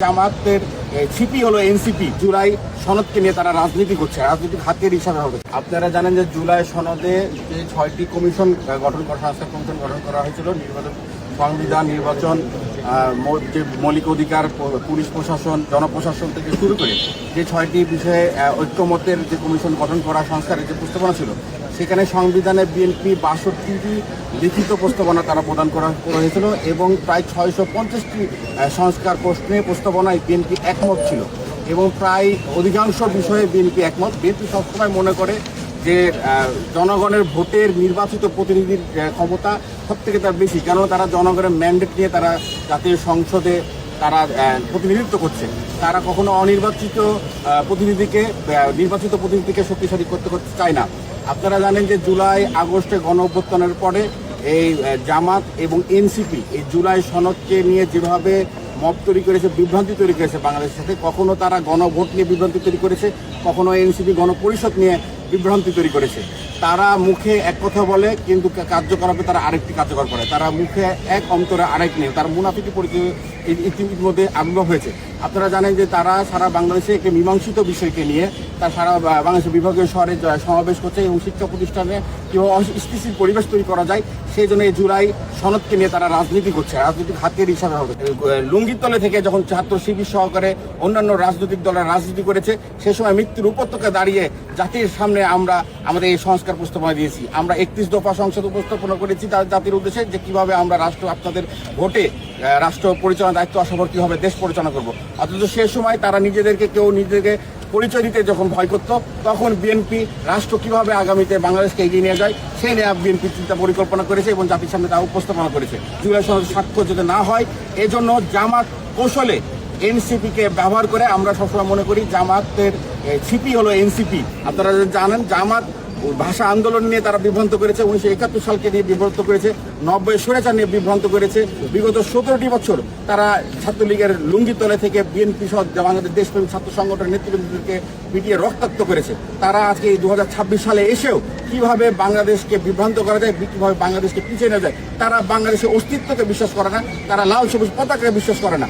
জামাতের ছিপি হলো এনসিপি। জুলাই সনদকে নিয়ে তারা রাজনীতি করছে, রাজনীতির হাতের হিসাবে হবে। আপনারা জানেন যে জুলাই সনদে যে 6টি কমিশন গঠন করা, সংস্কার কমিশন গঠন করা হয়েছিল, নির্বাচন, সংবিধান, নির্বাচন, যে মৌলিক অধিকার, পুলিশ প্রশাসন, জনপ্রশাসন থেকে শুরু করে যে 6টি বিষয়ে ঐক্যমতের যে কমিশন গঠন করা, সংস্কারের যে প্রস্তাবনা ছিল, সেখানে সংবিধানে বিএনপি 62টি লিখিত প্রস্তাবনা তারা প্রদান করা হয়েছিল এবং প্রায় 650টি সংস্কার প্রস্তাবনায় বিএনপি একমত ছিল এবং প্রায় অধিকাংশ বিষয়ে বিএনপি একমত। বিএনপি সবসময় মনে করে যে জনগণের ভোটের নির্বাচিত প্রতিনিধির ক্ষমতা সব থেকে তার বেশি, কারণ তারা জনগণের ম্যান্ডেট নিয়ে তারা জাতীয় সংসদে তারা প্রতিনিধিত্ব করছে। তারা কখনো অনির্বাচিত নির্বাচিত প্রতিনিধিকে শক্তিশালী করতে চায় না। আপনারা জানেন যে জুলাই আগস্টে গণ অভ্যুত্থানের পরে এই জামাত এবং এনসিপি এই জুলাই সনদকে নিয়ে যেভাবে মব তৈরি করেছে, বিভ্রান্তি তৈরি করেছে বাংলাদেশের সাথে, কখনো তারা গণভোট নিয়ে বিভ্রান্তি তৈরি করেছে, কখনো এনসিপি গণপরিষদ নিয়ে বিভ্রান্তি তৈরি করেছে। তারা মুখে এক কথা বলে কিন্তু কার্যকলাপে তারা আরেকটি কার্যকর করে। তারা মুখে এক অন্তরে আরেক নেই, তার মুনাফিকি পরিচয় ইতিমধ্যে আবির্ভাব হয়েছে। আপনারা জানেন যে তারা সারা বাংলাদেশে একটি মীমাংসিত বিষয়কে নিয়ে তার সারা বাংলাদেশের বিভাগীয় শহরে সমাবেশ করছে এবং শিক্ষা প্রতিষ্ঠানে কীভাবে স্থিতিশীল পরিবেশ তৈরি করা যায় সেই জন্য এই জুলাই সনদকে নিয়ে তারা রাজনীতি করছে, রাজনীতির হাতের হিসাবে হবে। লুঙ্গির তলে থেকে যখন ছাত্র শিবির সহকারে অন্যান্য রাজনৈতিক দলের রাজনীতি করেছে, সে সময় মৃত্যুর উপত্যকা দাঁড়িয়ে জাতির সামনে আমরা আমাদের এই সংস্কার প্রস্তাবনা দিয়েছি। আমরা 31 দফা সংসদ উপস্থাপনা করেছি জাতির উদ্দেশ্যে যে কিভাবে আমরা রাষ্ট্র আপনাদের ভোটে রাষ্ট্র পরিচালনার দায়িত্ব আসার পর কীভাবে দেশ পরিচালনা করবো। অথচ সে সময় তারা নিজেদেরকে পরিচয় দিতে যখন ভয় করত, তখন বিএনপি রাষ্ট্র কিভাবে আগামীতে বাংলাদেশকে এগিয়ে নিয়ে যায় সেই নিয়ে বিএনপি চিন্তা পরিকল্পনা করেছে এবং জাতির সামনে তা উপস্থাপনা করেছে। জুলাই সনদ স্বাক্ষর যাতে না হয় এজন্য জামাত কৌশলে এনসিপিকে ব্যবহার করে। আমরা সবসময় মনে করি জামাতের ছিপি হলো এনসিপি। আপনারা জানেন জামাত ভাষা আন্দোলন নিয়ে তারা বিভ্রান্ত করেছে, 1971 সালকে নিয়ে বিভ্রান্ত করেছে, 90 স্বৈরাচার নিয়ে বিভ্রান্ত করেছে। বিগত 17টি বছর তারা ছাত্রলীগের লুঙ্গি তলে থেকে বিএনপি সহ বাংলাদেশ দেশপ্রেমী ছাত্র সংগঠনের নেতৃবৃন্দকে পিটিয়ে রক্তাক্ত করেছে। তারা আজকে এই 2026 সালে এসেও কিভাবে বাংলাদেশকে বিভ্রান্ত করা যায়, কিভাবে বাংলাদেশকে পিছিয়ে নেওয়া যায়, তারা বাংলাদেশের অস্তিত্বকে বিশ্বাস করে না, তারা লাল সবুজ পতাকাকে বিশ্বাস করে না।